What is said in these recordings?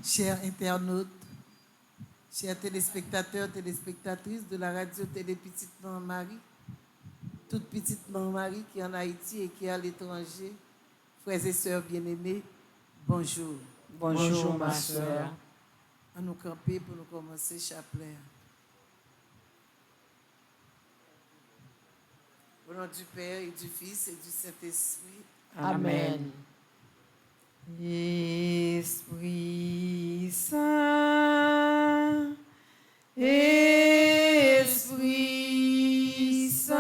Chers internautes, chers téléspectateurs, téléspectatrices de la radio Télé Petite Maman Marie, toute Petite Maman Marie qui est en Haïti et qui est à l'étranger, frères et sœurs bien-aimés, bonjour. Bonjour ma soeur. On nous camper pour nous commencer chapelet. Au nom du Père et du Fils et du Saint-Esprit. Amen. Esprit Saint, Esprit Saint,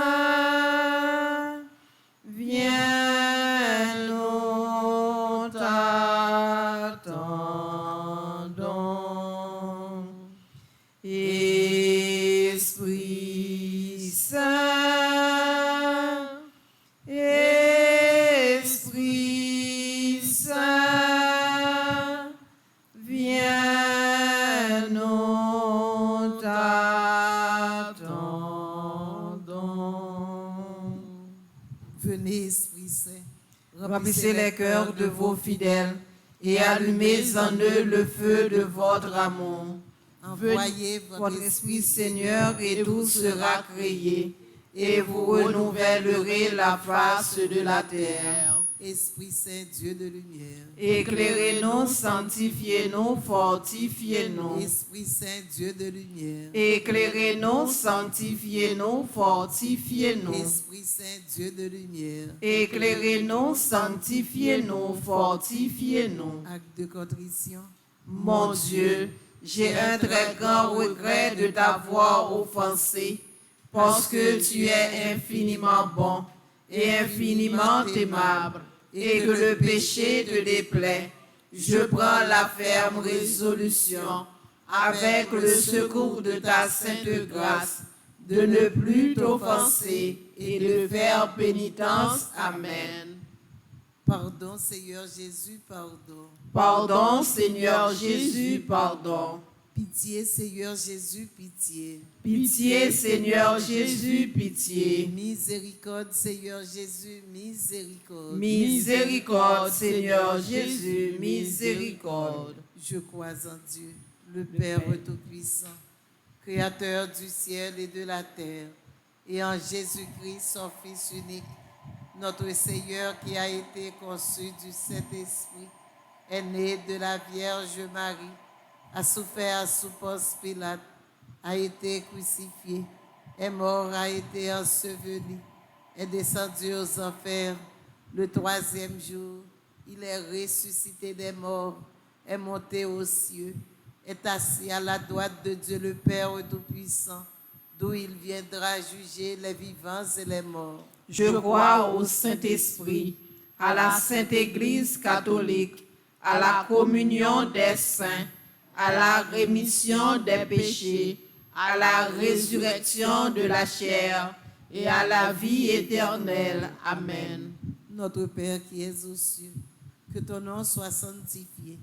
viens, nous t'attendons. Esprit Saint, Esprit Saint, viens, nous t'attendons. Venez, Esprit Saint, Remplissez les cœurs de vos fidèles et allumez en eux le feu de votre amour. Envoyez Votre Esprit, Seigneur, et tout sera créé, et vous renouvellerez la face de la terre. Esprit Saint, Dieu de lumière. Éclairez-nous, sanctifiez-nous, fortifiez-nous. Esprit Saint, Dieu de lumière. Éclairez-nous, sanctifiez-nous, fortifiez-nous. Esprit Saint, Dieu de lumière. Éclairez-nous, sanctifiez-nous, fortifiez-nous. Acte de contrition. Mon Dieu, j'ai un très grand regret de t'avoir offensé, parce que tu es infiniment bon et infiniment aimable, et que le péché te déplaît. Je prends la ferme résolution, avec le secours de ta sainte grâce, de ne plus t'offenser et de faire pénitence. Amen. Pardon, Seigneur Jésus, pardon. Pardon, Seigneur Jésus, pardon. Pitié, Seigneur Jésus, pitié. Pitié, Seigneur Jésus, pitié. Miséricorde, Seigneur Jésus, miséricorde. Miséricorde, Seigneur Jésus, miséricorde. Je crois en Dieu, le Père Tout-Puissant, Créateur du ciel et de la terre, et en Jésus-Christ, son Fils unique, notre Seigneur qui a été conçu du Saint-Esprit, est né de la Vierge Marie, a souffert sous Ponce Pilate, a été crucifié, est mort, a été enseveli, est descendu aux enfers. Le troisième jour, il est ressuscité des morts, est monté aux cieux, est assis à la droite de Dieu le Père Tout-Puissant, d'où il viendra juger les vivants et les morts. Je crois au Saint-Esprit, à la Sainte Église catholique, à la communion des saints, à la rémission des péchés, à la résurrection de la chair et à la vie éternelle. Amen. Notre Père qui es aux cieux, que ton nom soit sanctifié,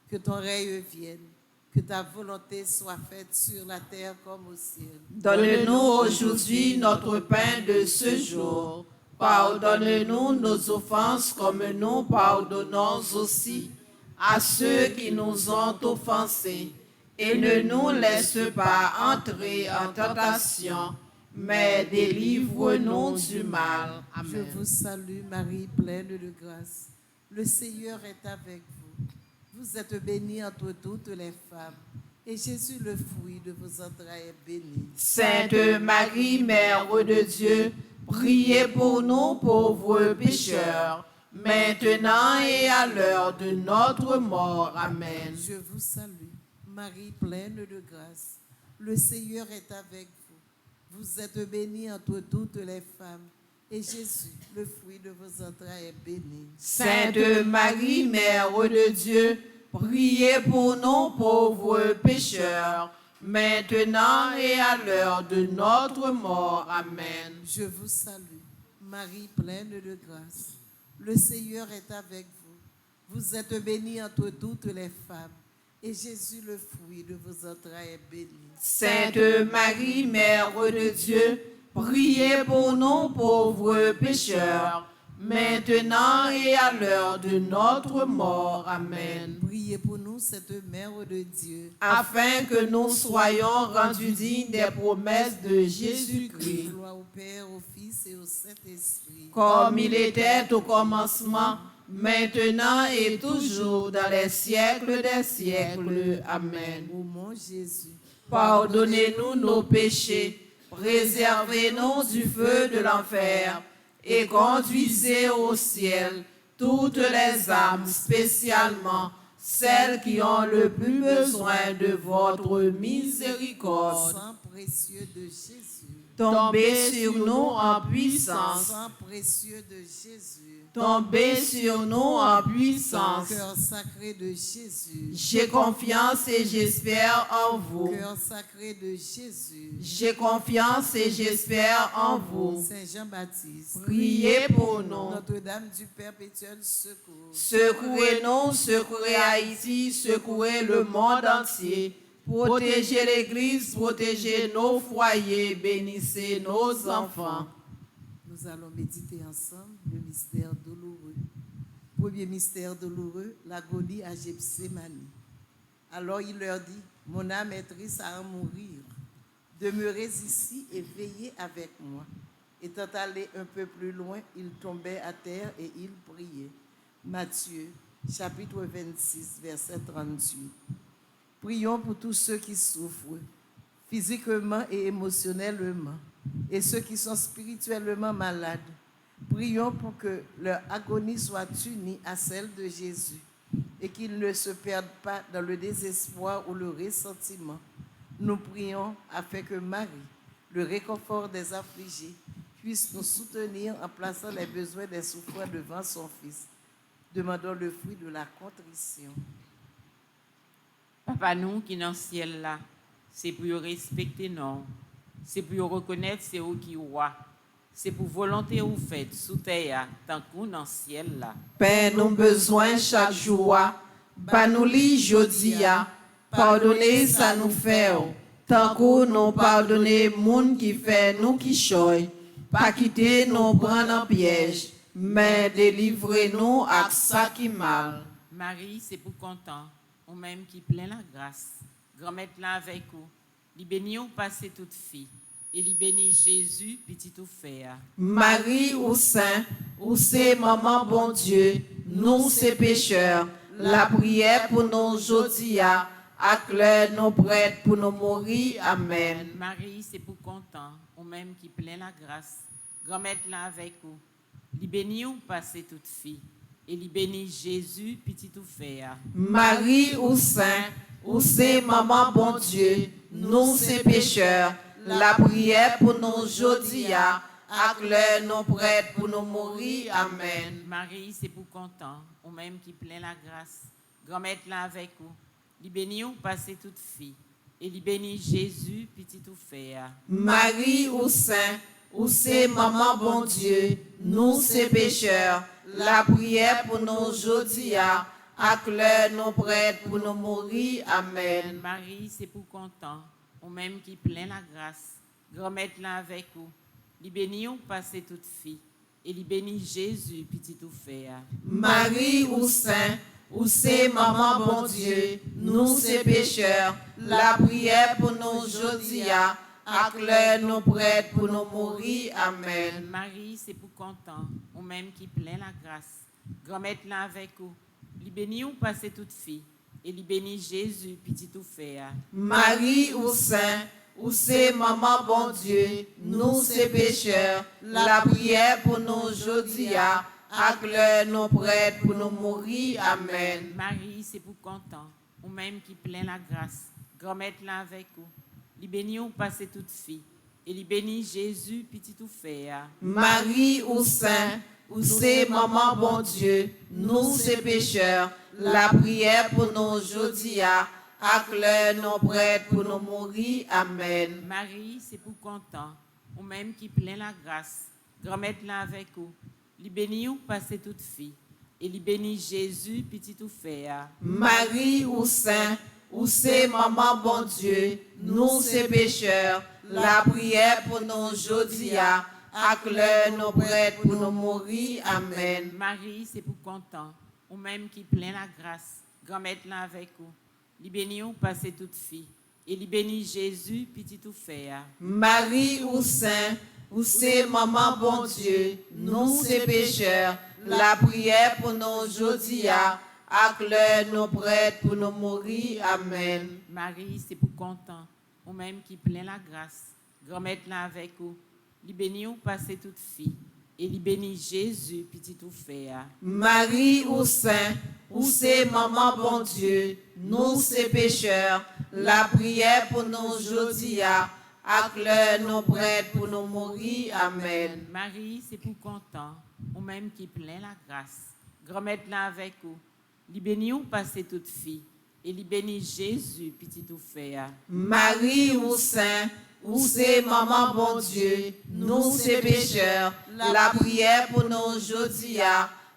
que ton règne vienne, que ta volonté soit faite sur la terre comme au ciel. Donne-nous aujourd'hui notre pain de ce jour. Pardonne-nous nos offenses comme nous pardonnons aussi à ceux qui nous ont offensés. Et ne nous laisse pas entrer en tentation, mais délivre-nous du mal. Amen. Je vous salue Marie, pleine de grâce. Le Seigneur est avec vous. Vous êtes bénie entre toutes les femmes, et Jésus, le fruit de vos entrailles, est béni. Sainte Marie, Mère de Dieu, priez pour nous pauvres pécheurs, maintenant et à l'heure de notre mort. Amen. Je vous salue, Marie, pleine de grâce. Le Seigneur est avec vous. Vous êtes bénie entre toutes les femmes, et Jésus, le fruit de vos entrailles, est béni. Sainte Marie, Mère de Dieu, priez pour nous pauvres pécheurs, maintenant et à l'heure de notre mort. Amen. Je vous salue, Marie, pleine de grâce. Le Seigneur est avec vous. Vous êtes bénie entre toutes les femmes, et Jésus, le fruit de vos entrailles, est béni. Sainte Marie, Mère de Dieu, priez pour nous pauvres pécheurs, maintenant et à l'heure de notre mort. Amen. Priez pour nous, cette Mère de Dieu, Afin que nous soyons rendus dignes des promesses de Jésus-Christ, gloire au Père, au Fils et au Saint-Esprit, comme il était au commencement, maintenant et toujours, dans les siècles des siècles. Amen. Ô mon Jésus, Pardonnez-nous nos péchés, préservez-nous du feu de l'enfer, et conduisez au ciel toutes les âmes, spécialement celles qui ont le plus besoin de votre miséricorde. sang précieux de Jésus, Tombez sur nous en puissance, sang précieux de Jésus, tombez sur nous en puissance. cœur sacré de Jésus, J'ai confiance et j'espère en vous. cœur sacré de Jésus, J'ai confiance et j'espère en vous. Saint Jean-Baptiste, Priez pour nous. Notre-Dame du perpétuel secours, Secouez-nous, secouez Haïti, secouez le monde entier. Protégez l'Église, protégez nos foyers, bénissez nos enfants. nous allons méditer ensemble le mystère douloureux. Premier mystère douloureux, l'agonie à Gethsémani. Alors il leur dit, mon âme est triste à en mourir. Demeurez ici et veillez avec moi. Étant allé un peu plus loin, il tombait à terre et il priait. Matthieu, chapitre 26, verset 38. Prions pour tous ceux qui souffrent, physiquement et émotionnellement, et ceux qui sont spirituellement malades. Prions pour que leur agonie soit unie à celle de Jésus et qu'ils ne se perdent pas dans le désespoir ou le ressentiment. Nous prions afin que Marie, le réconfort des affligés, puisse nous soutenir en plaçant les besoins des souffrants devant son Fils. Demandons le fruit de la contrition. Papa nous qui dans le ciel là, c'est pour respecter nous, c'est pour reconnaître c'est vous qui roi, c'est pour volonté ou faites sous terre tant qu'on dans le ciel là. Père, nous besoin chaque jour. Pas nous li jodia. Pardonnez ça nous fait. Tant que nous pardonnez moun qui fait nous qui choy. Pas quitter nous prendre en piège. Mais délivrez-nous à ça qui mal. Marie, c'est pour content, ou même qui plein la grâce. Grand-mère là avec vous, li béni ou passer toute fille, et li béni Jésus, petit tout faire. Marie ou Saint, ou c'est maman bon Dieu, nous c'est pécheurs. La prière pour nous aujourd'hui, acclare nos prêtres pour nous mourir. Amen. Marie, c'est pour content, ou même qui plein la grâce. Grand-mère là avec vous, li béni ou passer toute fille, et li béni Jésus, petit tout faire. Marie ou Saint, ou c'est maman bon Dieu, nous c'est pécheurs. La prière pour nous aujourd'hui, acclare nos prêtres pour nous mourir. Amen. Marie, c'est pour content, ou même qui plein la grâce. Grand-mère là avec vous, li béni ou passer toute fille, et li béni Jésus, petit tout faire. Marie ou Saint, ou c'est maman bon Dieu, nous c'est pécheurs. La prière pour nous aujourd'hui, acclare nos prêtres pour nous mourir. Amen. Marie, c'est pour content, ou même qui plein la grâce. Grand-mère là avec vous, li béni ou passer toute fille, et li béni Jésus, petit tout faire. Marie ou Saint, ou c'est maman bon Dieu, nous c'est pécheurs. La prière pour nous aujourd'hui, acclare nos prêtres pour nous mourir. Amen. Marie, c'est pour content, ou même qui plein la grâce. Grand-mère là avec vous, li béni ou passer toute fille, et li béni Jésus, petit tout faire. Marie ou Saint, ou c'est maman bon Dieu, nous c'est pécheurs. La prière pour nous aujourd'hui, acclare nos prêtres pour nous mourir. Amen. Marie, c'est pour content, ou même qui plein la grâce. Grand-mère là avec vous, li béni ou passer toute fille, et li béni Jésus, petit tout faire. Marie ou Saint, ou c'est maman bon Dieu, nous c'est pécheurs. La prière pour nous aujourd'hui, acclare nos prêtres pour nous mourir. Amen. Marie, c'est pour content, ou même qui plein la grâce. Grand-mère là avec vous, li béni ou passer toute fille, et li béni Jésus, petit tout faire. Marie ou Saint, ou c'est maman bon Dieu, nous c'est pécheurs. La prière pour nous aujourd'hui, ak l'heure nous prête pour nous mourir. Amen. Marie, c'est pour content, ou même qui plein la grâce, grand-mère là avec vous. Li béni ou passez toute fille, et li béni Jésus, petit tout fait. Marie ou saint, ou c'est maman bon Dieu, nous c'est pécheurs, la prière pour nous aujourd'hui, ak l'heure nous prête pour nous mourir. Amen. Marie, c'est pour content, ou même qui plein la grâce, grand-mère là avec vous. Li béni ou passez toute fille, et li béni Jésus, petit tout fait. Marie ou saint, ou c'est maman bon Dieu, nous c'est pécheurs, la prière pour nous aujourd'hui, ak l'heure nous prête pour nous mourir. Amen. Marie, c'est pour content, ou même qui plein la grâce, grand-mère là avec vous. Li béni ou passez toute fille, et li béni Jésus, petit tout fait. Marie ou saint, ou c'est maman bon Dieu, nous c'est pécheurs, la prière pour nous aujourd'hui,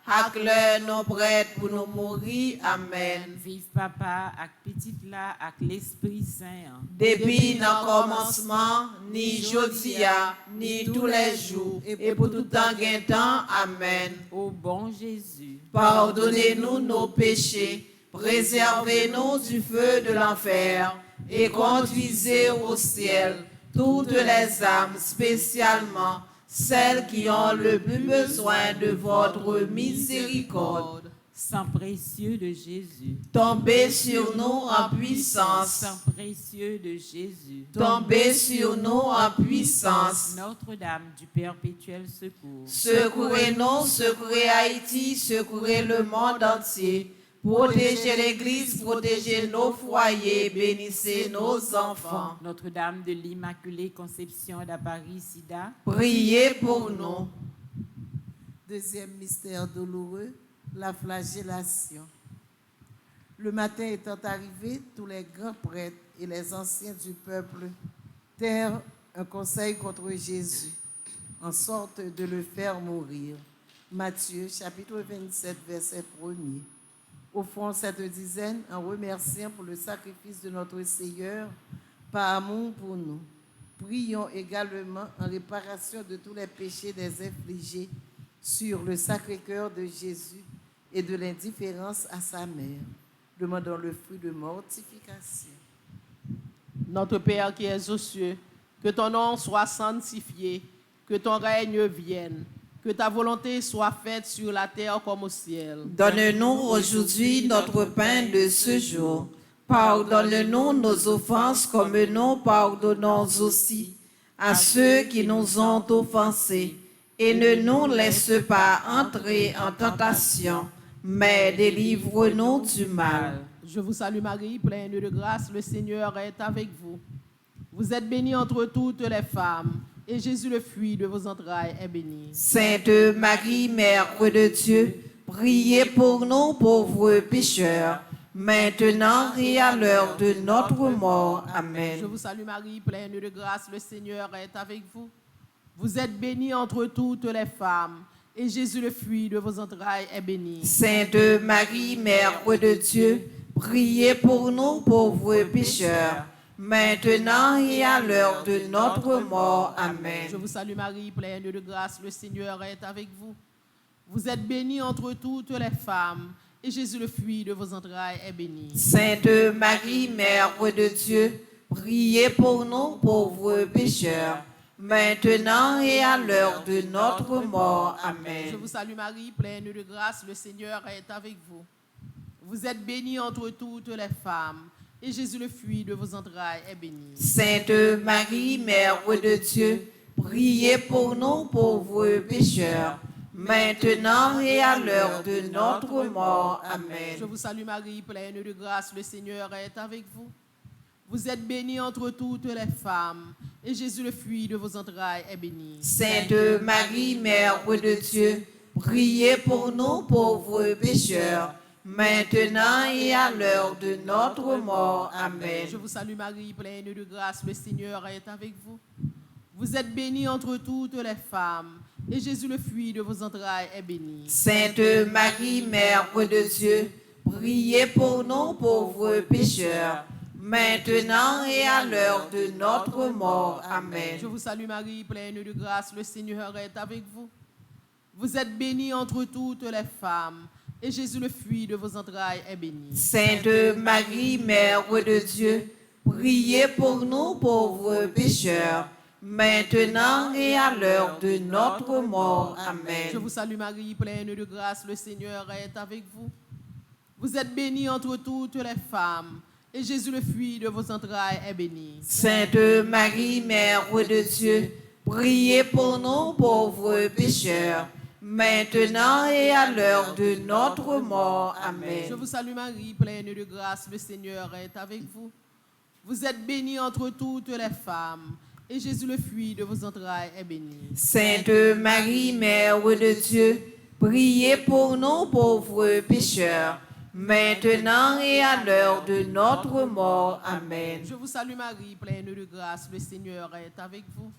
ak l'heure nous prête pour nous mourir. Amen. Vive papa, ak petite là, ak l'Esprit Saint. Depuis le commencement, ni aujourd'hui, ni tous les jours, et pour tout temps gain temps. Amen. Ô bon Jésus, Pardonnez-nous nos péchés, préservez-nous du feu de l'enfer, et conduisez au ciel toutes les âmes, spécialement celles qui ont le plus besoin de votre miséricorde. sang précieux de Jésus, Tombez sur nous en puissance. sang précieux de Jésus, Tombez sur nous en puissance. Notre-Dame du perpétuel secours, Secourez-nous, secourez Haïti, secourez le monde entier. Protégez l'Église, protégez nos foyers, bénissez nos enfants. Notre-Dame de l'Immaculée Conception d'Apparis-Sida, Priez pour nous. Deuxième mystère douloureux, la flagellation. Le matin étant arrivé, tous les grands prêtres et les anciens du peuple tinrent un conseil contre Jésus, en sorte de le faire mourir. Matthieu, chapitre 27, verset 1er. Au fond, cette dizaine, en remerciant pour le sacrifice de notre Seigneur, par amour pour nous. Prions également en réparation de tous les péchés des infligés sur le Sacré-Cœur de Jésus et de l'indifférence à sa mère. Demandons le fruit de mortification. Notre Père qui es aux cieux, que ton nom soit sanctifié, que ton règne vienne, que ta volonté soit faite sur la terre comme au ciel. Donne-nous aujourd'hui notre pain de ce jour. Pardonne-nous nos offenses comme nous pardonnons aussi à ceux qui nous ont offensés. Et ne nous laisse pas entrer en tentation, mais délivre-nous du mal. Je vous salue Marie, pleine de grâce, le Seigneur est avec vous. Vous êtes bénie entre toutes les femmes, et Jésus, le fruit de vos entrailles, est béni. Sainte Marie, Mère de Dieu, priez pour nous pauvres pécheurs, maintenant et à l'heure de notre mort. Amen. Je vous salue Marie, pleine de grâce, le Seigneur est avec vous. Vous êtes bénie entre toutes les femmes, et Jésus, le fruit de vos entrailles, est béni. Sainte Marie, Mère de Dieu, priez pour nous pauvres pécheurs, maintenant et à l'heure de notre mort. Amen. Je vous salue Marie, pleine de grâce, le Seigneur est avec vous. Vous êtes bénie entre toutes les femmes, et Jésus, le fruit de vos entrailles, est béni. Sainte Marie, Mère de Dieu, priez pour nous pauvres pécheurs, maintenant et à l'heure de notre mort. Amen. Je vous salue Marie, pleine de grâce, le Seigneur est avec vous. Vous êtes bénie entre toutes les femmes, et Jésus, le fruit de vos entrailles, est béni. Sainte Marie, Mère de Dieu, priez pour nous pauvres pécheurs, maintenant et à l'heure de notre mort. Amen. Je vous salue Marie, pleine de grâce, le Seigneur est avec vous. Vous êtes bénie entre toutes les femmes, et Jésus, le fruit de vos entrailles, est béni. Sainte Marie, Mère de Dieu, priez pour nous pauvres pécheurs, maintenant et à l'heure de notre mort. Amen. Je vous salue Marie, pleine de grâce, le Seigneur est avec vous. Vous êtes bénie entre toutes les femmes, et Jésus, le fruit de vos entrailles, est béni. Sainte Marie, Mère de Dieu, priez pour nous pauvres pécheurs, maintenant et à l'heure de notre mort. Amen. Je vous salue Marie, pleine de grâce, le Seigneur est avec vous. Vous êtes bénie entre toutes les femmes, et Jésus, le fruit de vos entrailles, est béni. Sainte Marie, Mère de Dieu, priez pour nous pauvres pécheurs, maintenant et à l'heure de notre mort. Amen. Je vous salue Marie, pleine de grâce, le Seigneur est avec vous. Vous êtes bénie entre toutes les femmes, et Jésus, le fruit de vos entrailles, est béni. Sainte Marie, Mère de Dieu, priez pour nous pauvres pécheurs, maintenant et à l'heure de notre mort. Amen. Je vous salue Marie, pleine de grâce, le Seigneur est avec vous. Vous êtes bénie entre toutes les femmes, et Jésus, le fruit de vos entrailles, est béni. Sainte Marie, Mère de Dieu, priez pour nous pauvres pécheurs, maintenant et à l'heure de notre mort. Amen. Je vous salue Marie, pleine de grâce, le Seigneur est avec vous.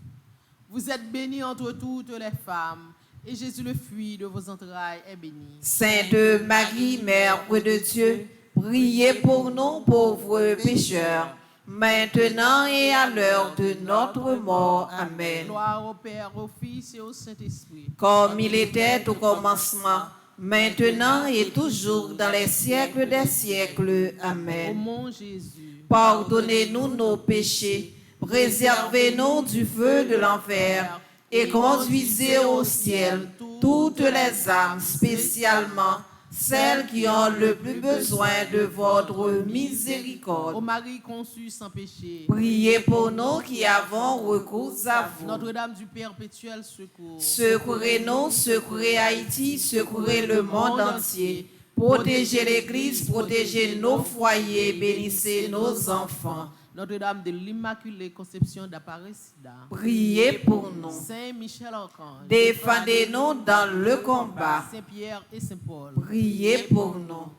Vous êtes bénie entre toutes les femmes, et Jésus, le fruit de vos entrailles, est béni. Sainte Marie, Mère de Dieu, priez pour nous pauvres pécheurs, maintenant et à l'heure de notre mort. Amen. Gloire au Père, au Fils et au Saint-Esprit. Comme il était au commencement, maintenant et toujours dans les siècles des siècles. Ô Amen. mon Jésus, Pardonnez-nous nos péchés, préservez-nous du feu de l'enfer et conduisez au ciel toutes les âmes, spécialement celles qui ont le plus besoin de votre ô miséricorde. Marie conçue sans péché, Priez pour nous qui avons recours à vous. Notre-Dame du perpétuel secours, Secourez-nous, secourez Haïti, secourez le monde entier. Protégez l'Église, protégez nos foyers, bénissez nos enfants. Notre-Dame de l'Immaculée Conception d'Aparecida, Priez pour nous. Saint Michel Archange, Défendez-nous dans le combat. Saint Pierre et Saint Paul, Priez pour nous.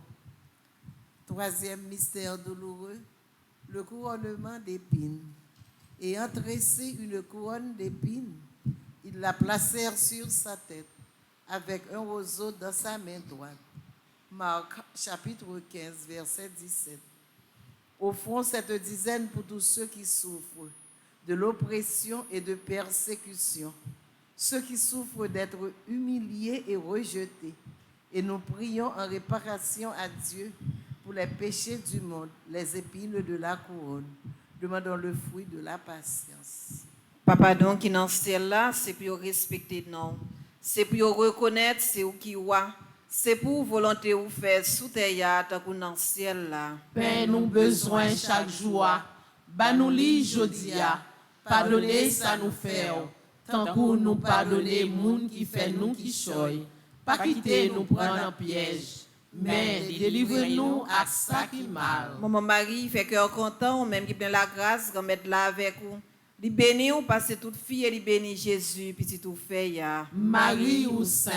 Troisième mystère douloureux, le couronnement d'épines. Ayant tressé une couronne d'épines, ils la placèrent sur sa tête, avec un roseau dans sa main droite. Marc chapitre 15, verset 17. Au fond, cette dizaine pour tous ceux qui souffrent de l'oppression et de persécution, ceux qui souffrent d'être humiliés et rejetés. Et nous prions en réparation à Dieu pour les péchés du monde, les épines de la couronne. Demandons le fruit de la patience. Papa, donc, qui dans ce ciel-là, c'est pour respecter nous. C'est pour reconnaître c'est où qui est. C'est pour volonté ou faire sous terre, tant qu'on dans le ciel-là. Paix nous besoin chaque jour, ba nous li jodia, pardonnez ça nous fait, tant que nous pardonner moun qui fait nous qui choy, pas quitter nous prendre en piège, mais délivre-nous à ça qui mal. Maman Marie fait cœur content, même qui bien la grâce, qu'on mette là avec vous. Li béni ou passe toute fille et li béni Jésus, petit tout fait ya. Marie ou saint,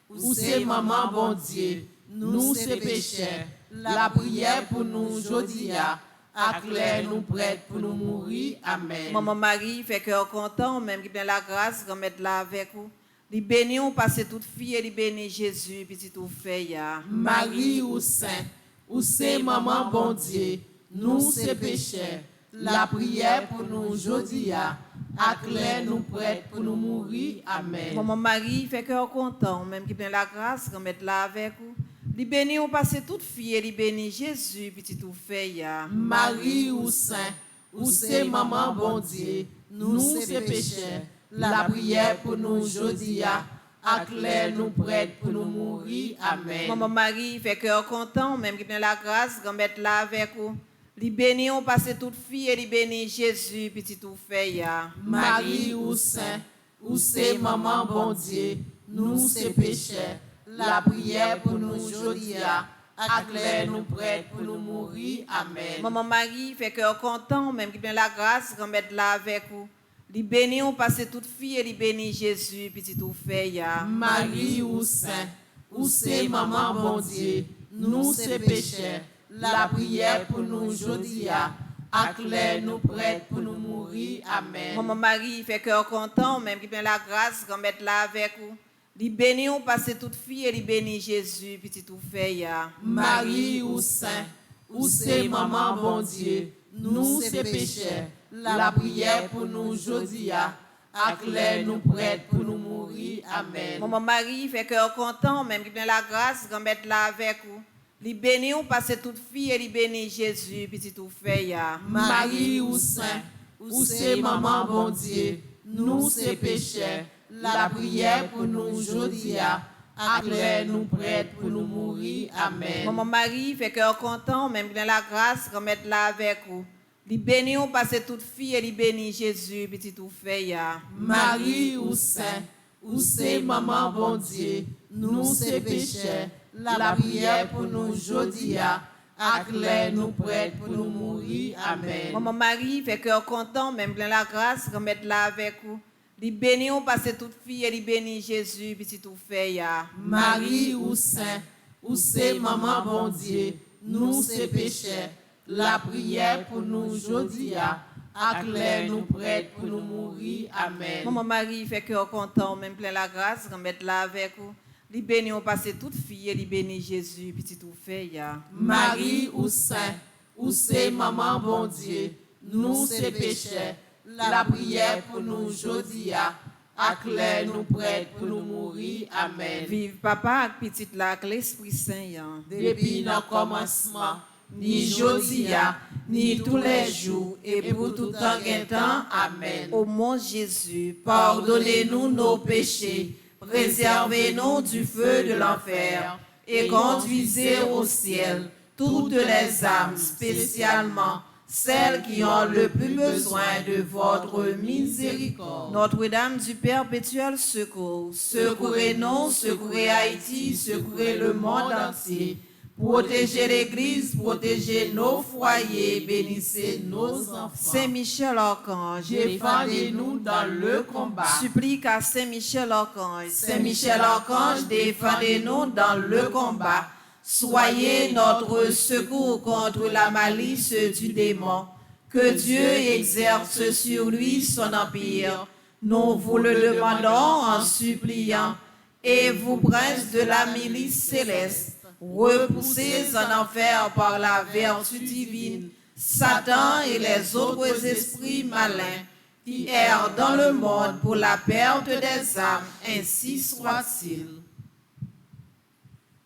ou c'est maman bon Dieu, nous c'est pécheurs, la prière pour nous jodia, acclaire nous prêts pour nous mourir. Amen. Maman Marie fait cœur content, même qui bien la grâce, qu'on mette là avec vous. Li béni ou passe toute fille et li béni Jésus, petit tout fait ya. Marie ou saint, ou c'est maman bon Dieu, nous c'est pécheurs, la prière pour nous jodia, acclaire nous prêts pour nous mourir. Amen. Maman Marie fait cœur content, même qui bien la grâce, qu'on mette là avec vous. Li béni ou passe toute fille et li béni Jésus, petit tout fait ya. Marie ou saint, ou c'est maman bon Dieu, nous c'est pécheurs, la prière pour nous jodia, acclaire nous prêts pour nous mourir. Amen. Maman Marie fait cœur content, même qui bien la grâce, qu'on mette là avec vous. Li béni ou passe toute fille et li béni Jésus, petit tout fait ya. Marie ou saint, ou c'est maman bon Dieu, nous c'est pécheurs, la prière pour nous jodia, acclaire nous prêts pour nous mourir. Amen. Maman Marie fait cœur content, même qui bien la grâce, qu'on mette là avec vous. Li béni ou passe toute fille et li béni Jésus, petit tout fait ya. Marie ou saint, ou c'est maman bon Dieu, nous c'est pécheurs, la prière pour nous jodia, acclaire nous prêts pour nous mourir. Amen. Maman Marie fait cœur content, même qui bien la grâce, qu'on mette là avec vous. Li béni ou passe toute fille et li béni Jésus, petit tout fait ya. Marie ou saint, ou c'est maman bon Dieu, nous c'est pécheurs, la prière pour nous jodi a, ak lè nous prête pour nous mourir. Amen. Maman Marie, fait cœur content, même qui vient la grâce, grand mettre là avec vous. Li béni ou passe toute fille et li béni Jésus, petit tout fait ya. Marie ou saint, ou c'est maman bon Dieu, nous c'est pécheurs, la prière pour nous jodi a, ak lè nous prête pour nous mourir. Amen. Maman Marie, fait cœur content, même qui vient la grâce, grand mettre là avec vous. Li béni ou passe toute fille et li béni Jésus, petit tout fait ya. Marie ou saint, ou c'est maman bon Dieu, nous c'est pécheurs, la prière pour nous jodi a, ak lè nous prête pour nous mourir. Amen. Maman Marie, fait cœur content, même plein la grâce, grand mettre là avec vous. Li béni ou passe toute fille et li béni Jésus, petit tout fait ya. Marie ou saint, ou c'est maman bon Dieu, nous c'est pécheurs, la prière pour nous jodi a, ak lè nous prête pour nous mourir. Amen. Maman Marie, fait cœur content, même plein la grâce, grand mettre là avec vous. Li béni ou passe toute fille et li béni Jésus, petit tout fait ya. Marie ou saint, ou c'est maman bon Dieu, nous c'est pécheurs, la prière pour nous jodi a, ak lè nous prête pour nous mourir. Amen. Vive papa ak petite la ak l'Esprit Saint ya. Depuis le commencement, ni jodi a, ni tous les jours, et pour tout temps et temps. Amen. Ô mon Jésus, Pardonnez-nous nos péchés, préservez-nous du feu de l'enfer, et conduisez au ciel toutes les âmes, spécialement celles qui ont le plus besoin de votre miséricorde. Notre-Dame du perpétuel secours, Secourez-nous, secourez Haïti, secourez le monde entier. Protégez l'Église, protégez nos foyers, bénissez nos enfants. Saint Michel Archange, Défendez-nous dans le combat. supplique à Saint Michel Archange. Saint Michel Archange, défendez-nous dans le combat. Soyez notre secours contre la malice du démon. Que Dieu exerce sur lui son empire. Nous vous le demandons en suppliant. Et vous, princes de la milice céleste, repoussez en enfer par la vertu divine Satan et les autres esprits malins qui errent dans le monde pour la perte des âmes, ainsi soit-il.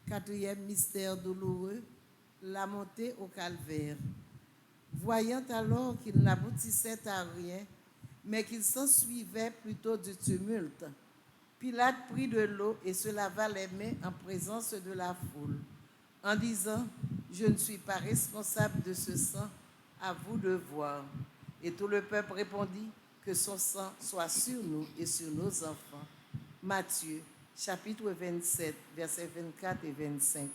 Quatrième mystère douloureux, la montée au calvaire. Voyant alors qu'il n'aboutissait à rien, mais qu'il s'ensuivait plutôt du tumulte, Pilate prit de l'eau et se lava les mains en présence de la foule, en disant « Je ne suis pas responsable de ce sang, à vous de voir. » Et tout le peuple répondit « Que son sang soit sur nous et sur nos enfants. » Matthieu, chapitre 27, versets 24 et 25.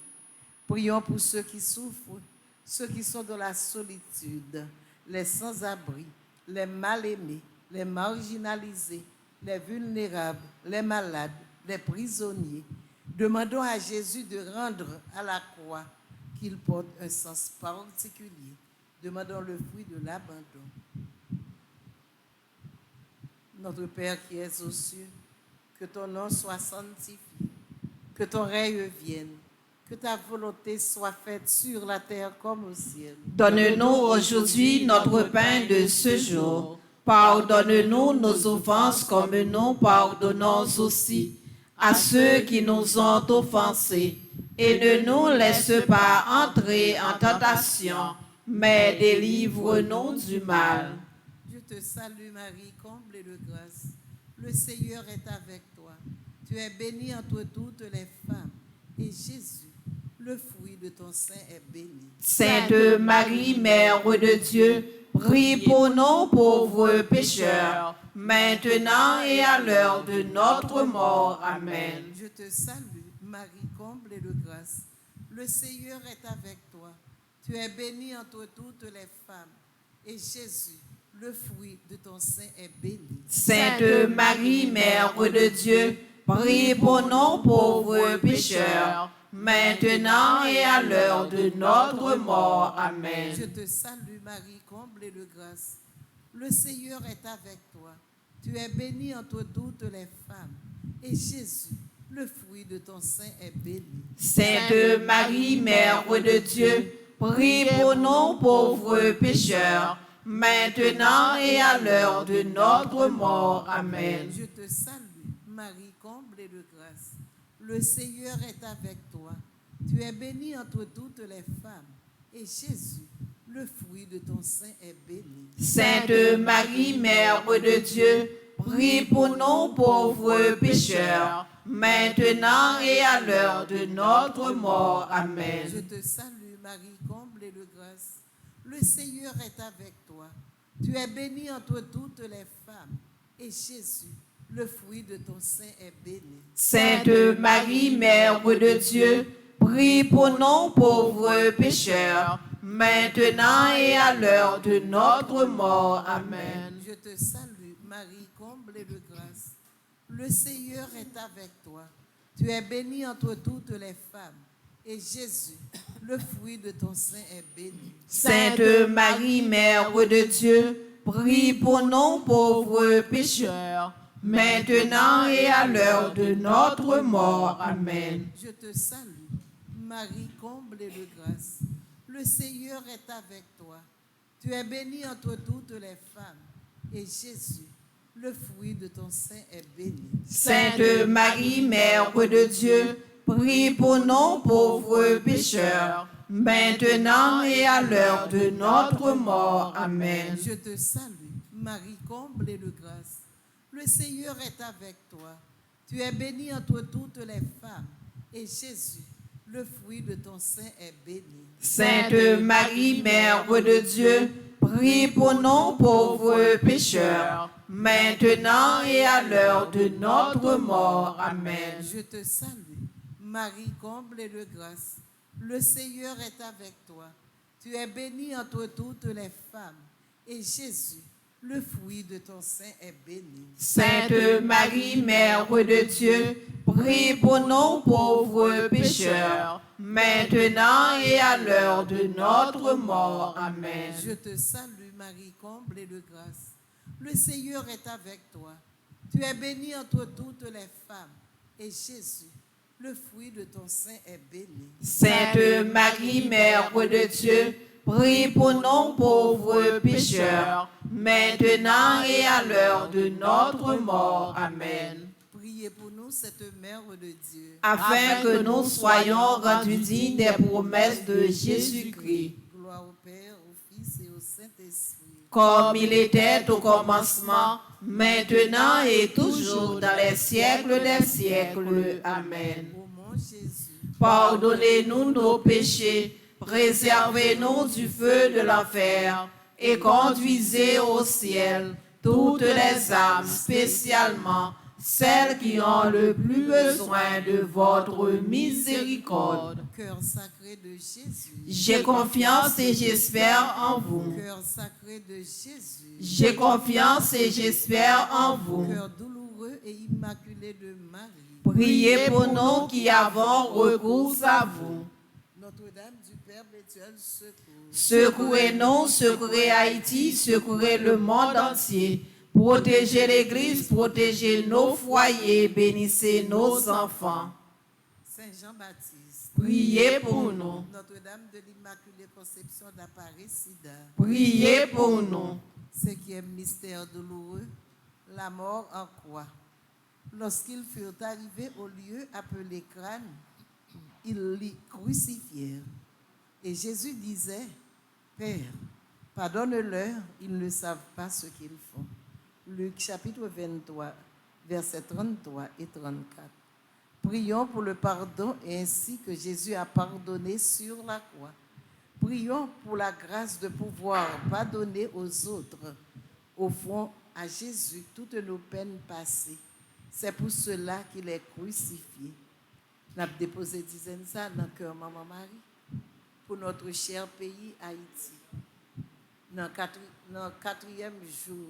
Prions pour ceux qui souffrent, ceux qui sont dans la solitude, les sans-abri, les mal-aimés, les marginalisés, les vulnérables, les malades, les prisonniers. Demandons à Jésus de rendre à la croix qu'il porte un sens particulier. Demandons le fruit de l'abandon. Notre Père qui es aux cieux, que ton nom soit sanctifié, que ton règne vienne, que ta volonté soit faite sur la terre comme au ciel. Donne-nous aujourd'hui notre pain de ce jour. Pardonne-nous nos offenses comme nous pardonnons aussi à ceux qui nous ont offensés. Et ne nous laisse pas entrer en tentation, mais délivre-nous du mal. Je te salue Marie, comblée de grâce. Le Seigneur est avec toi. Tu es bénie entre toutes les femmes. Et Jésus, le fruit de ton sein, est béni. Sainte Marie, Mère de Dieu, prie pour nous pauvres pécheurs, maintenant et à l'heure de notre mort. Amen. Je te salue, Marie, comblée de grâce. Le Seigneur est avec toi. Tu es bénie entre toutes les femmes. Et Jésus, le fruit de ton sein, est béni. Sainte Marie, Mère de Dieu, prie pour nous pauvres pécheurs, maintenant et à l'heure de notre mort. Amen. Je te salue, Marie, comblée de grâce. Le Seigneur est avec toi. Tu es bénie entre toutes les femmes. Et Jésus, le fruit de ton sein, est béni. Sainte Marie, Mère de Dieu, Prie pour nous pauvres pécheurs, maintenant et à l'heure de notre mort. Amen. Je te salue, Marie, comblée de grâce. Le Seigneur est avec toi. Tu es bénie entre toutes les femmes, et Jésus, le fruit de ton sein, est béni. Sainte Marie, Mère de Dieu, prie pour nous pauvres pécheurs, maintenant et à l'heure de notre mort. Amen. Je te salue, Marie, comblée de grâce. Le Seigneur est avec toi. Tu es bénie entre toutes les femmes, et Jésus, le fruit de ton sein, est béni. Sainte Marie, Mère de Dieu, prie pour nous pauvres pécheurs, maintenant et à l'heure de notre mort. Amen. Je te salue, Marie, comblée de grâce. Le Seigneur est avec toi. Tu es bénie entre toutes les femmes, et Jésus, le fruit de ton sein, est béni. Sainte Marie, Mère de Dieu, prie pour nous pauvres pécheurs, maintenant et à l'heure de notre mort. Amen. Je te salue, Marie, comblée de grâce. Le Seigneur est avec toi. Tu es bénie entre toutes les femmes, et Jésus, le fruit de ton sein, est béni. Sainte Marie, Mère de Dieu, prie pour nous pauvres pécheurs, maintenant et à l'heure de notre mort. Amen. Je te salue, Marie, comblée de grâce. Le Seigneur est avec toi. Tu es bénie entre toutes les femmes, et Jésus, le fruit de ton sein, est béni. Sainte Marie, Mère de Dieu, prie pour nous pauvres pécheurs, maintenant et à l'heure de notre mort. Amen. Je te salue, Marie, comblée de grâce. Le Seigneur est avec toi. Tu es bénie entre toutes les femmes, et Jésus, le fruit de ton sein, est béni. Sainte Marie, Mère de Dieu, prie pour nous pauvres pécheurs, maintenant et à l'heure de notre mort. Amen. Je te salue, Marie, comblée de grâce. Le Seigneur est avec toi. Tu es bénie entre toutes les femmes, et Jésus, le fruit de ton sein, est béni. Sainte Marie, Mère de Dieu, prie pour nous pauvres pécheurs, maintenant et à l'heure de notre mort. Amen. Priez pour nous, cette Mère de Dieu, Afin que nous soyons rendus dignes des promesses de Jésus-Christ, gloire au Père, au Fils et au Saint-Esprit, comme il était au commencement, maintenant et toujours dans les siècles des siècles. Amen. Ô mon Jésus, Pardonnez-nous nos péchés, préservez-nous du feu de l'enfer et conduisez au ciel toutes les âmes, spécialement celles qui ont le plus besoin de votre miséricorde. cœur sacré de Jésus, J'ai confiance et j'espère en vous. cœur sacré de Jésus, J'ai confiance et j'espère en vous. cœur douloureux et immaculé de Marie, Priez pour nous qui avons recours à vous. Notre-Dame du Perpétuel secours, Secouez-nous, secourez Haïti, secourez le monde entier. Protégez l'Église, protégez nos foyers, bénissez nos enfants. Saint Jean-Baptiste, Priez pour nous. Notre-Dame de l'Immaculée Conception d'Apparecida, Priez pour nous. cinquième mystère douloureux, la mort en croix. Lorsqu'ils furent arrivés au lieu appelé Crâne, ils l'y crucifièrent. Et Jésus disait, Père, pardonne-leur, ils ne savent pas ce qu'ils font. Luc chapitre 23, versets 33 et 34. Prions pour le pardon ainsi que Jésus a pardonné sur la croix. Prions pour la grâce de pouvoir pardonner aux autres. Offrons à Jésus toutes nos peines passées. C'est pour cela qu'il est crucifié. Nous avons déposé dizaine ça dans le cœur Maman Marie pour notre cher pays Haïti. Dans le quatrième jour,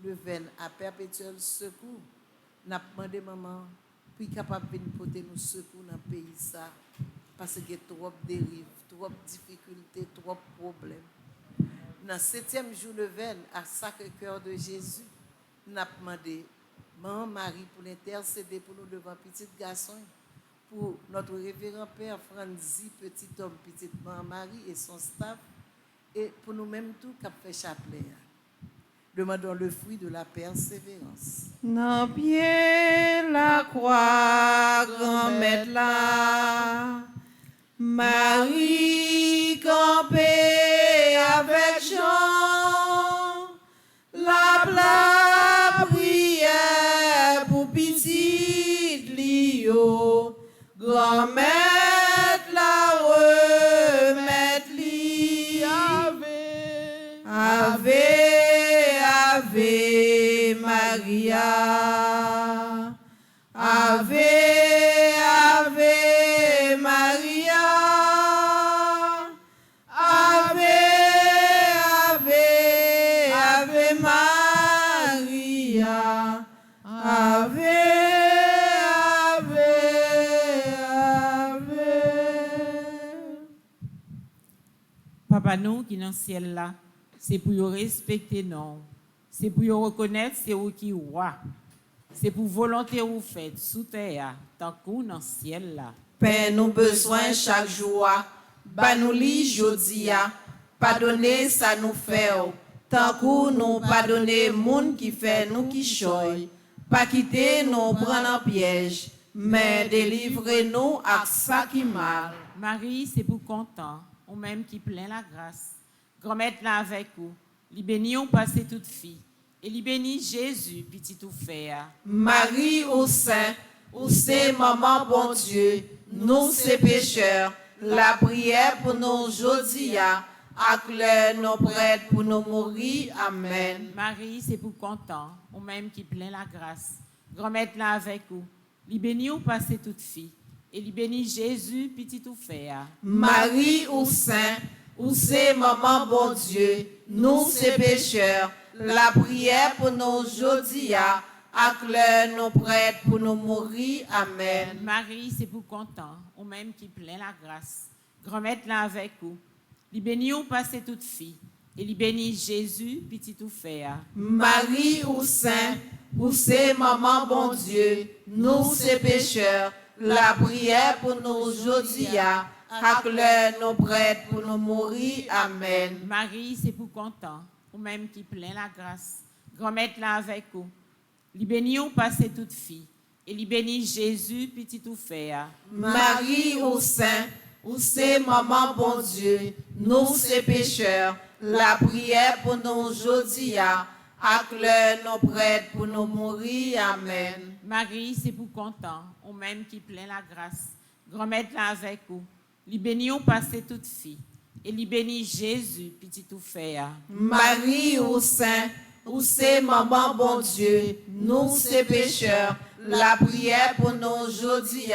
le veine à perpétuel secours, nous avons demandé maman puis capable de porter nous secours dans le pays ça parce qu'il y a trop de dérives, trop de difficultés, trop de problèmes. Dans le 7e jour de veine à Sacré-Cœur de Jésus, nous avons demandé Maman Marie pour l'intercéder pour nous devant petit garçon pour notre révérend Père Franzi, petit homme, petite maman Marie et son staff, et pour nous-mêmes tout qui fait chapelet. Demandons le fruit de la persévérance. Non pied la croix, grand-mère là, Marie campée avec Jean, la prière pour petit Lio, grand-mère la remettre li, Ave Maria, Ave Maria, Ave Maria, Ave. Papa nous qui dans le ciel là, c'est pour vous respecter nous. C'est pour vous reconnaître c'est vous qui roi. C'est pour volonté vous faites sous terre tant qu'on dans le ciel là. Père nous besoin chaque jour, ba nous li jodia, pardonner ça nous fait, tant qu'on nous pardonner moun qui fait nous qui choy, pas quitter nous prendre en piège, mais délivrez-nous à ça qui mal. Marie, c'est pour content, ou même qui plein la grâce. Grand-mère là avec vous, li béni ou passé toute fille, et li béni Jésus, petit tout faire. Marie au sein, ou c'est maman bon Dieu, nous c'est pécheurs, la prière pour nous aujourd'hui, acclare nos prêtres pour nous mourir. Amen. Marie, c'est pour content, ou même qui plein la grâce. Grand-mère là avec vous, li béni ou passé toute fille, et li béni Jésus, petit tout faire. Marie au sein, ou c'est maman bon Dieu, nous c'est pécheurs, la prière pour nous aujourd'hui, acclare nos prêtres pour nous mourir. Amen. Marie, c'est pour content, ou même qui plein la grâce. Grand-mère là avec vous, li béni ou passé toute fille, et li béni Jésus, petit tout faire. Marie au sein, ou c'est maman bon Dieu, nous c'est pécheurs, la prière pour nous aujourd'hui, acclare nos prêtres pour nous mourir. Amen. Marie, c'est pour content, ou même qui plein la grâce. Grand-mère là avec vous, li béni ou passé toute fille, et li béni Jésus, petit tout faire. Marie au sein, ou c'est maman bon Dieu, nous c'est pécheurs, la prière pour nous aujourd'hui, acclare nos prêtres pour nous mourir. Amen. Marie, c'est pour content, ou même qui plein la grâce. Grand-mère là avec vous, li béni ou passé toute fille, et li béni Jésus, petit tout faire. Marie au sein, ou c'est maman bon Dieu, nous c'est pécheurs, la prière pour nous aujourd'hui,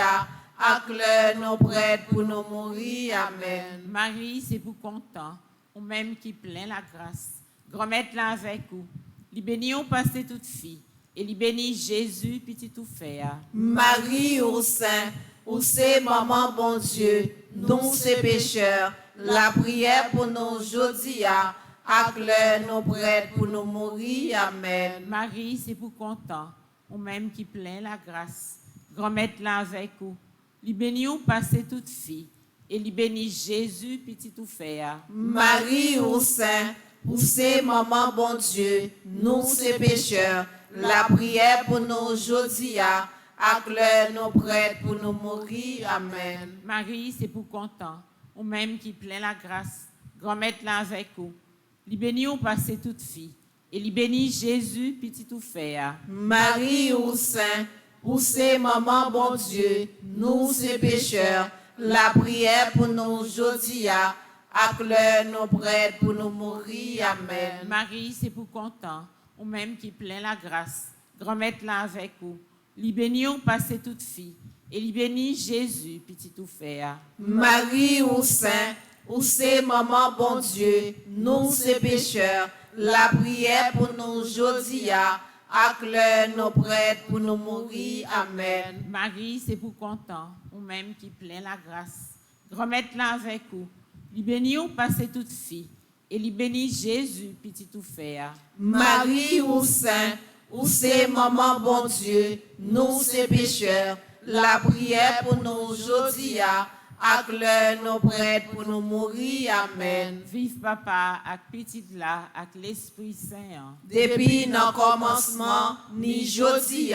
acclare nos prêtres pour nous mourir. Amen. Marie, c'est pour content, ou même qui plein la grâce. Grand-mère là avec vous, li béni ou passé toute fille, et li béni Jésus, petit tout faire. Marie au sein, ou c'est maman bon Dieu, nous c'est pécheurs, la prière pour nous aujourd'hui, acclare nos prêtres pour nous mourir. Amen. Marie, c'est pour content, ou même qui plein la grâce. Grand-mère là avec vous, li béni ou passé toute fille, et li béni Jésus, petit tout faire. Marie au sein, ou c'est maman bon Dieu, nous c'est pécheurs, la prière pour nous aujourd'hui, acclare nos prêtres pour nous mourir. Amen. Marie, c'est pour content, ou même qui plein la grâce. Grand-mère là avec vous, li béni ou passé toute fille, et li béni Jésus, petit tout faire. Marie au sein, ou c'est maman bon Dieu, nous c'est pécheurs, la prière pour nous aujourd'hui, acclare nos prêtres pour nous mourir. Amen. Marie, c'est pour content, ou même qui plein la grâce. Grand-mère là avec vous, li béni ou passé toute fille, et li béni Jésus, petit tout faire. Marie au sein, ou c'est maman bon Dieu, nous c'est pécheurs, la prière pour nous aujourd'hui, acclare nos prêtres pour nous mourir. Amen. Marie, c'est pour content, ou même qui plein la grâce. Grand-mère là avec vous, li béni ou passé toute fille, et li béni Jésus, petit tout faire. Marie au sein, ou c'est maman bon Dieu, nous c'est pécheurs, la prière pour nous aujourd'hui, ak l'heure nous prête pour nous mourir. Amen. Vive papa, ak petit là, ak l'Esprit Saint. Depuis nos commencements, ni jodi,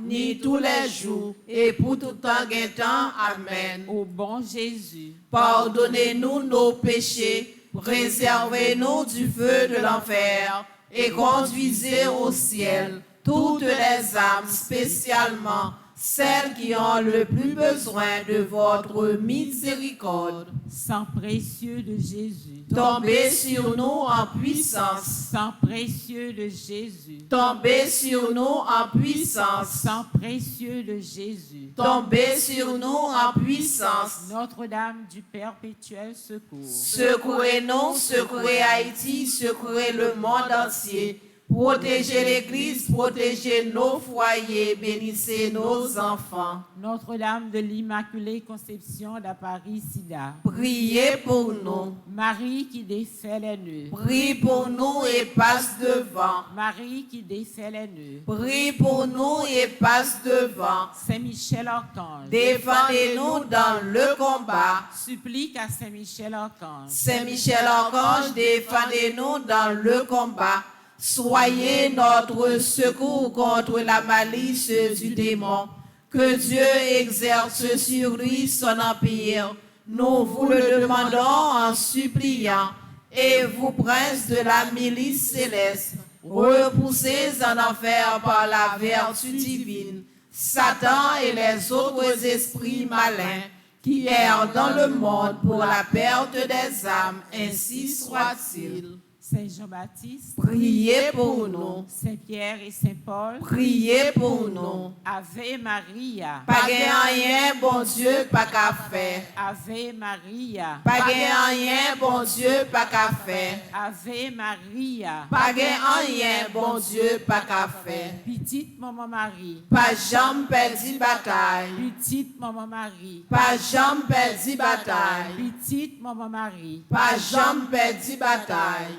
ni tous les jours, et pour tout temps et temps. Amen. Ô bon Jésus, Pardonnez-nous nos péchés, préservez-nous du feu de l'enfer, et conduisez au ciel toutes les âmes, spécialement celles qui ont le plus besoin de votre miséricorde. sang précieux de Jésus, Tombez sur nous en puissance. sang précieux de Jésus, Tombez sur nous en puissance. sang précieux de Jésus, Tombez sur nous en puissance. Notre-Dame du perpétuel secours, Secouez-nous, secouez Haïti, secouez le monde entier. Protégez l'Église, protégez nos foyers, bénissez nos enfants. Notre-Dame de l'Immaculée Conception d'Apparis-Sida, Priez pour nous. Marie qui défait les nœuds, Prie pour nous et passe devant. Marie qui défait les nœuds, Prie pour nous et passe devant. Saint-Michel Archange, Défendez-nous dans le combat. supplique à Saint-Michel Archange, Saint-Michel Archange, défendez-nous dans le combat. Soyez notre secours contre la malice du démon. Que Dieu exerce sur lui son empire. Nous vous le demandons en suppliant. Et vous, princes de la milice céleste, repoussez en enfer par la vertu divine Satan et les autres esprits malins qui errent dans le monde pour la perte des âmes, ainsi soit-il. Saint Jean-Baptiste, Priez pour nous. Saint Pierre et Saint Paul, Priez pour nous. Ave Maria, Pas gain rien, bon Dieu, pas qu'à faire. Ave Maria, Pas gain rien, bon Dieu, pas qu'à faire. Ave Maria, Pas gain rien, bon Dieu, pas qu'à faire. petite maman Marie, Pas jamais perdu bataille. petite maman Marie, Pas jamais perdu bataille. petite maman Marie, Pas jamais perdu bataille.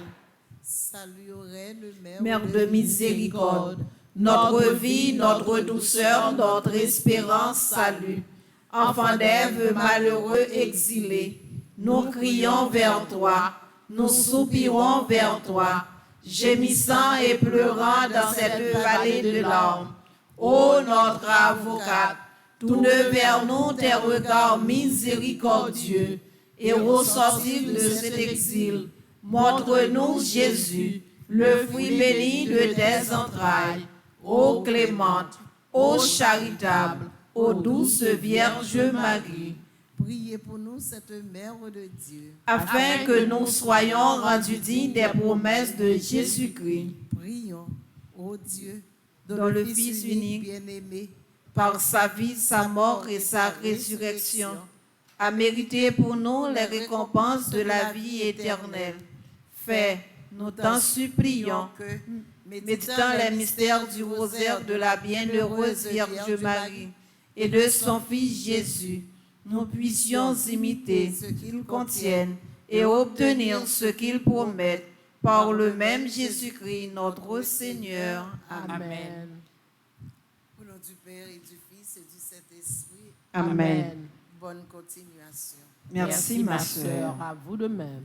Saluerait le Mère de miséricorde, notre vie, notre douceur, notre espérance, salut. Enfant d'Ève, malheureux exilé, nous crions vers toi, nous soupirons vers toi, gémissant et pleurant dans cette vallée de larmes. Ô notre avocate, tourne vers nous tes regards miséricordieux et ressortir de cet exil. Montre-nous Jésus, le fruit béni de tes entrailles. Ô clémente, ô charitable, ô douce Vierge Marie, Priez pour nous, cette Mère de Dieu. afin que nous soyons rendus dignes des promesses de Jésus-Christ. Prions, ô Dieu, dont le Fils unique, bien-aimé, par sa vie, sa mort et sa résurrection, a mérité pour nous les récompenses de la vie éternelle. Fais, nous t'en supplions, que, méditant les mystères du rosaire de la bienheureuse Vierge Marie et de son Fils Jésus, nous puissions imiter ce qu'ils contiennent et obtenir ce qu'ils promettent par le même Jésus-Christ, notre Seigneur. Amen. Au nom du Père et du Fils et du Saint-Esprit, Amen. bonne continuation. Merci, ma sœur. À vous de même.